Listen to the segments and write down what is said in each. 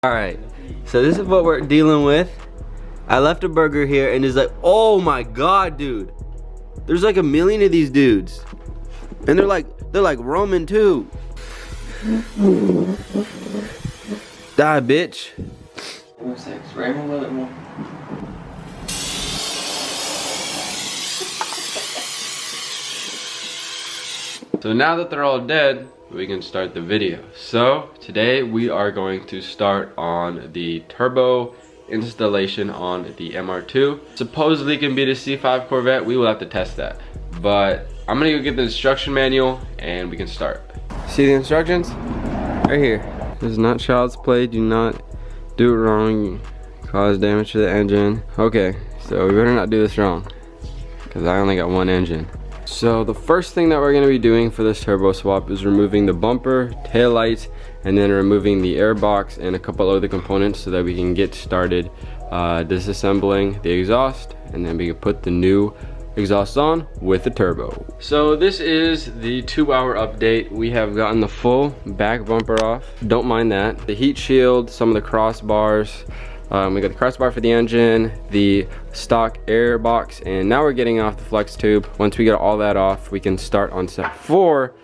Alright, so this is what we're dealing with. I left a burger here and it's like, oh my god, dude. There's like a million of these dudes. And they're like Roman too. Die, bitch. So now that they're all dead, we can start the video. So today we are going to start on the turbo installation on the MR2. Supposedly can be the C5 Corvette. We will have to test that. But I'm gonna go get the instruction manual and we can start. See the instructions? Right here. This is not child's play. Do not do it wrong. You cause damage to the engine. Okay, so we better not do this wrong because I only got one engine. So the first thing that we're going to be doing for this turbo swap is removing the bumper, tail lights, and then removing the air box and a couple other components so that we can get started disassembling the exhaust, and then we can put the new exhaust on with the turbo. So this is the 2-hour update. We have gotten the full back bumper off. Don't mind that. The heat shield, some of the crossbars. We got the crossbar for the engine, the stock air box, and now we're getting off the flex tube. Once we get all that off, we can start on step 4.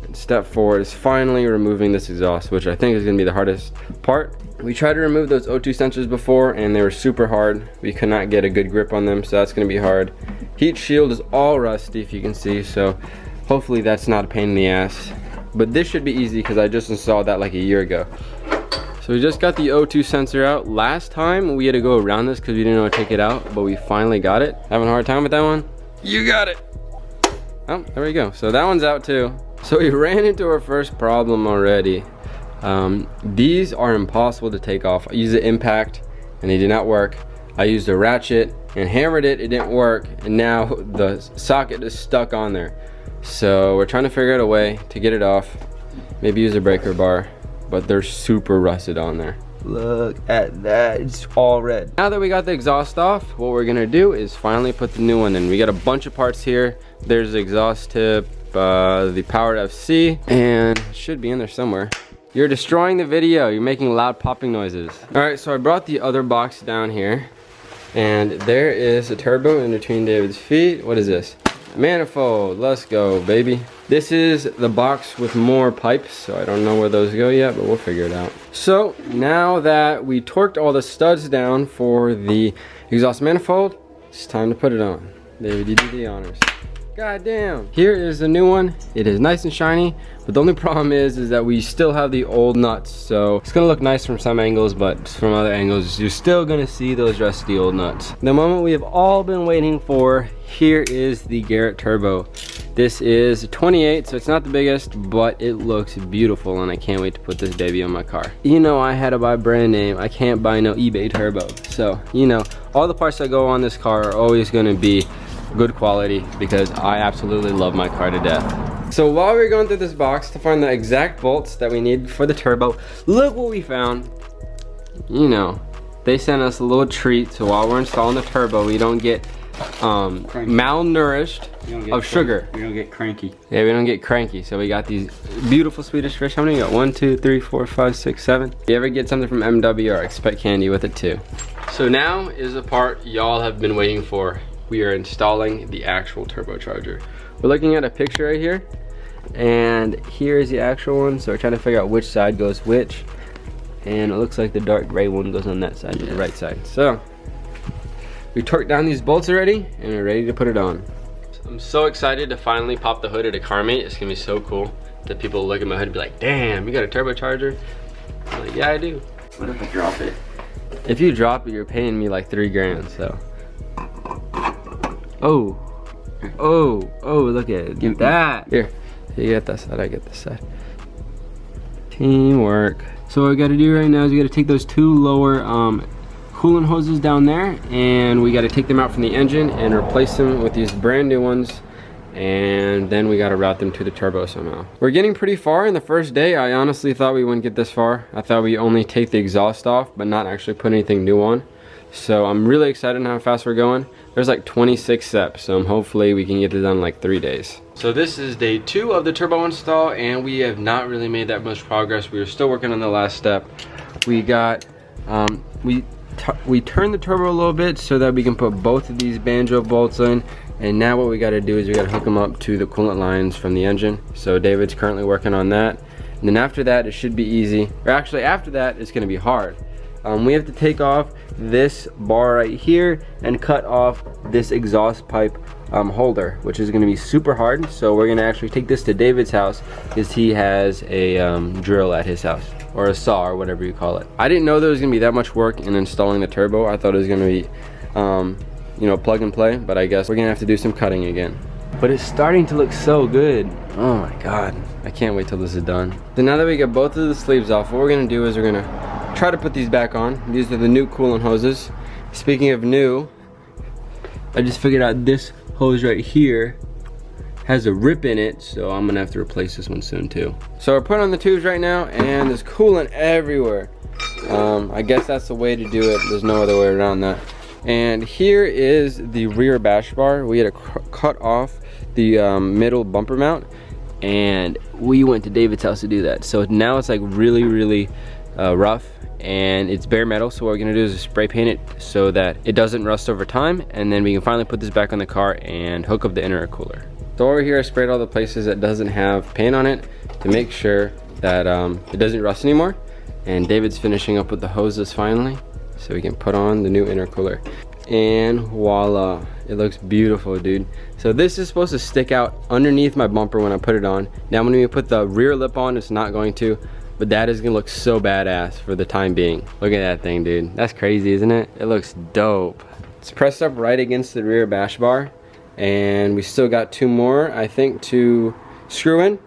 And step 4 is finally removing this exhaust, which I think is gonna be the hardest part. We tried to remove those O2 sensors before and they were super hard. We could not get a good grip on them, so that's gonna be hard. Heat shield is all rusty, if you can see, so hopefully that's not a pain in the ass. But this should be easy because I just installed that like a year ago. So we just got the O2 sensor out. Last time we had to go around this because we didn't know how to take it out, but we finally got it. Having a hard time with that one? You got it. Oh, there we go. So that one's out too. So we ran into our first problem already. These are impossible to take off. I used the impact and they did not work. I used a ratchet and hammered it, it didn't work. And now the socket is stuck on there. So we're trying to figure out a way to get it off. Maybe use a breaker bar. But they're super rusted on there. Look at that, it's all red. Now that we got the exhaust off, what we're gonna do is finally put the new one in. We got a bunch of parts here. There's the exhaust tip, the powered FC, and it should be in there somewhere. You're destroying the video, you're making loud popping noises. All right, so I brought the other box down here, and there is a turbo in between David's feet. What is this? Manifold, let's go, baby. This is the box with more pipes, so I don't know where those go yet, but we'll figure it out. So now that we torqued all the studs down for the exhaust manifold, it's time to put it on. David, you do the honors. God damn. Here is the new one. It is nice and shiny, but the only problem is that we still have the old nuts. So it's gonna look nice from some angles, but from other angles, you're still gonna see those rusty old nuts. The moment we have all been waiting for, here is the Garrett turbo. This is 28, so it's not the biggest, but it looks beautiful, and I can't wait to put this baby on my car. You know I had to buy brand name. I can't buy no eBay turbo. So, you know, all the parts that go on this car are always gonna be good quality because I absolutely love my car to death. So while we were going through this box to find the exact bolts that we need for the turbo, look what we found. You know, they sent us a little treat, so while we're installing the turbo, we don't get malnourished of sugar. We don't get cranky. Yeah, we don't get cranky. So we got these beautiful Swedish fish. How many you got? 1, 2, 3, 4, 5, 6, 7. If you ever get something from MW, or expect candy with it too. So now is the part y'all have been waiting for. We are installing the actual turbocharger. We're looking at a picture right here, and here is the actual one. So we're trying to figure out which side goes which, and it looks like the dark gray one goes on that side, the right side. So we torqued down these bolts already, and we're ready to put it on. I'm so excited to finally pop the hood at a car mate. It's gonna be so cool that people look at my hood and be like, damn, you got a turbocharger? I'm like, yeah, I do. What if I drop it? If you drop it, you're paying me like 3 grand, so. Oh, look at it. Give that. Here, you get that side, I get this side. Teamwork. So what we gotta do right now is we gotta take those 2 lower coolant hoses down there, and we gotta take them out from the engine and replace them with these brand new ones, and then we gotta route them to the turbo somehow. We're getting pretty far in the first day. I honestly thought we wouldn't get this far. I thought we only take the exhaust off, but not actually put anything new on. So I'm really excited on how fast we're going. There's like 26 steps, so hopefully we can get it done in like 3 days. So this is day 2 of the turbo install, and we have not really made that much progress. We are still working on the last step. we got, we turned the turbo a little bit so that we can put both of these banjo bolts in. And now what we gotta do is we gotta hook them up to the coolant lines from the engine. So David's currently working on that. And then after that, it should be easy. Or actually after that, it's gonna be hard. We have to take off this bar right here and cut off this exhaust pipe holder, which is gonna be super hard. So we're gonna actually take this to David's house because he has a drill at his house, or a saw, or whatever you call it. I didn't know there was gonna be that much work in installing the turbo. I thought it was gonna be, you know, plug and play, but I guess we're gonna have to do some cutting again. But it's starting to look so good. Oh my God, I can't wait till this is done. So now that we get both of the sleeves off, what we're gonna do is we're gonna try to put these back on. These are the new coolant hoses. Speaking of new, I just figured out this hose right here has a rip in it, so I'm gonna have to replace this one soon too. So we're putting on the tubes right now, and there's coolant everywhere. I guess that's the way to do it. There's no other way around that. And here is the rear bash bar. We had to cut off the middle bumper mount, and we went to David's house to do that. So now it's like really rough, and it's bare metal. So what we're gonna do is spray paint it so that it doesn't rust over time, and then we can finally put this back on the car and hook up the intercooler. So over here I sprayed all the places that doesn't have paint on it to make sure that it doesn't rust anymore. And David's finishing up with the hoses finally, so we can put on the new intercooler. And voila, it looks beautiful, dude. So this is supposed to stick out underneath my bumper when I put it on. Now when we put the rear lip on, it's not going to, but that is gonna look so badass for the time being. Look at that thing, dude. That's crazy, isn't it? It looks dope. It's pressed up right against the rear bash bar, and we still got 2 more, I think, to screw in.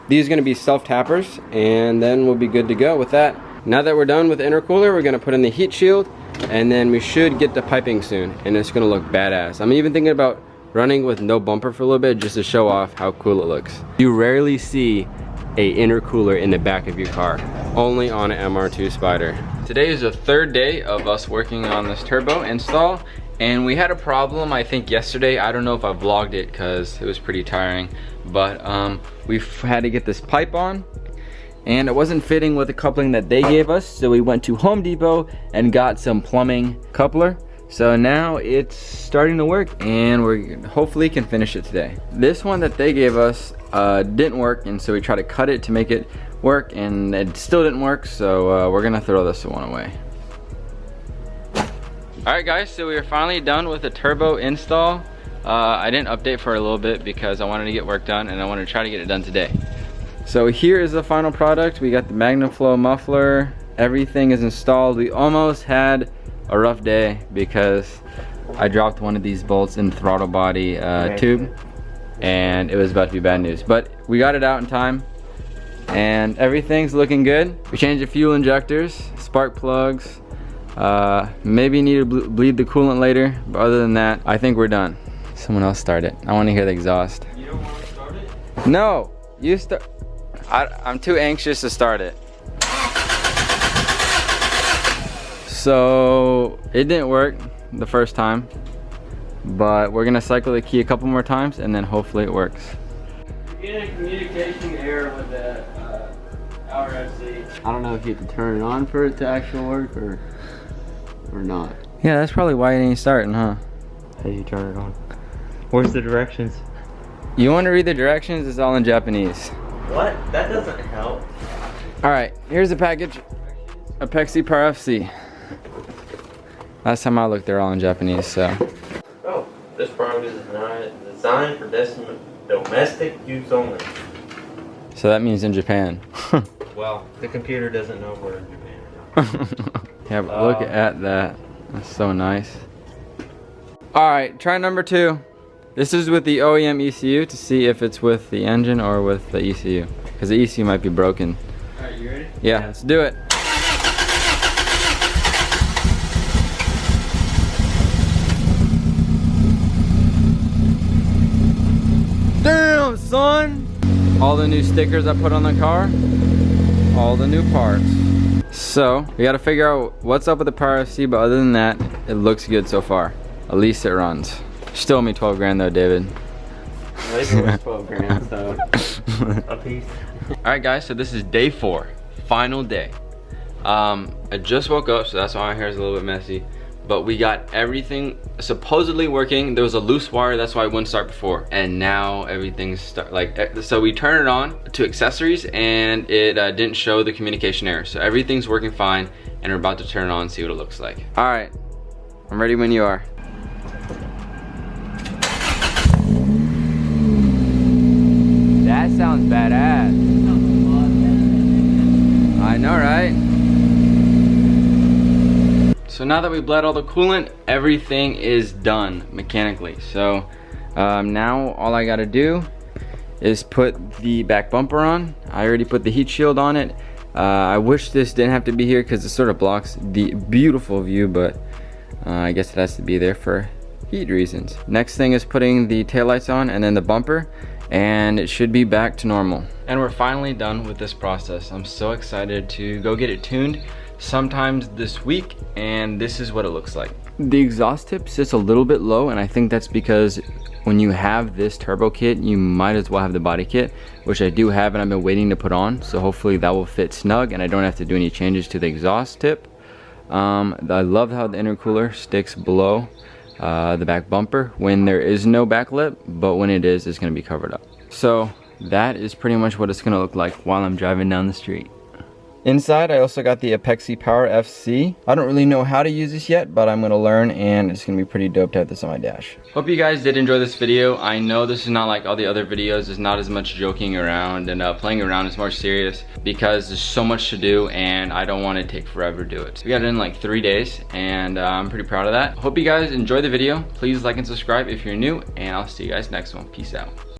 These are gonna be self-tappers, and then we'll be good to go with that. Now that we're done with the intercooler, we're gonna put in the heat shield, and then we should get the piping soon, and it's gonna look badass. I'm even thinking about running with no bumper for a little bit just to show off how cool it looks. You rarely see a intercooler in the back of your car, only on an MR2 Spider. Today is the 3rd day of us working on this turbo install, and we had a problem I think yesterday. I don't know if I vlogged it because it was pretty tiring, but we had to get this pipe on, and it wasn't fitting with the coupling that they gave us, so we went to Home Depot and got some plumbing coupler. So now it's starting to work, and we hopefully can finish it today. This one that they gave us didn't work, and so we tried to cut it to make it work, and it still didn't work, so we're gonna throw this one away. Alright guys, so we are finally done with the turbo install. I didn't update for a little bit because I wanted to get work done, and I wanted to try to get it done today. So here is the final product. We got the MagnaFlow muffler. Everything is installed. We almost had a rough day because I dropped one of these bolts in the throttle body tube, and it was about to be bad news. But we got it out in time, and everything's looking good. We changed the fuel injectors, spark plugs. Maybe need to bleed the coolant later, but other than that, I think we're done. Someone else start it. I want to hear the exhaust. You don't want to start it? No, you start. I'm too anxious to start it. So it didn't work the first time, but we're gonna cycle the key a couple more times, and then hopefully it works. You're getting a communication error with the RFC. I don't know if you have to turn it on for it to actually work or not. Yeah, that's probably why it ain't starting, huh? How do you turn it on? Where's the directions? You want to read the directions? It's all in Japanese. What? That doesn't help. All right, here's the package. Apexi Power FC. Last time I looked, they're all in Japanese, so. Oh, this product is designed for domestic use only. So that means in Japan. Well, the computer doesn't know we're in Japan. Yeah, but look at that. That's so nice. All right, try number 2. This is with the OEM ECU to see if it's with the engine or with the ECU, because the ECU might be broken. All right, you ready? Yeah, let's do it. Damn, son! All the new stickers I put on the car, all the new parts. So, we gotta figure out what's up with the Power FC, but other than that, it looks good so far. At least it runs. Still owe me 12 grand though, David. Well, it's worth 12 grand, so a piece. Alright guys, so this is day 4, final day. I just woke up, so that's why my hair is a little bit messy. But we got everything supposedly working. There was a loose wire, that's why it wouldn't start before. And now everything's so we turned it on to accessories and it didn't show the communication error. So everything's working fine and we're about to turn it on and see what it looks like. All right, I'm ready when you are. That sounds badass. I know, right? So now that we bled all the coolant, everything is done mechanically. So now all I gotta do is put the back bumper on. I already put the heat shield on it. I wish this didn't have to be here because it sort of blocks the beautiful view, but I guess it has to be there for heat reasons. Next thing is putting the taillights on and then the bumper, and it should be back to normal. And we're finally done with this process. I'm so excited to go get it tuned sometimes this week, and this is what it looks like. The exhaust tip sits a little bit low, and I think that's because when you have this turbo kit, you might as well have the body kit, which I do have and I've been waiting to put on, so hopefully that will fit snug and I don't have to do any changes to the exhaust tip. I love how the intercooler sticks below the back bumper when there is no back lip, but when it is, it's going to be covered up. So that is pretty much what it's going to look like while I'm driving down the street. Inside, I also got the Apexi Power FC. I don't really know how to use this yet, but I'm gonna learn, and it's gonna be pretty dope to have this on my dash. Hope you guys did enjoy this video. I know this is not like all the other videos. There's not as much joking around and playing around. It's more serious because there's so much to do, and I don't want to take forever to do it. So we got it in like 3 days, and I'm pretty proud of that. Hope you guys enjoy the video. Please like and subscribe if you're new, and I'll see you guys next one. Peace out.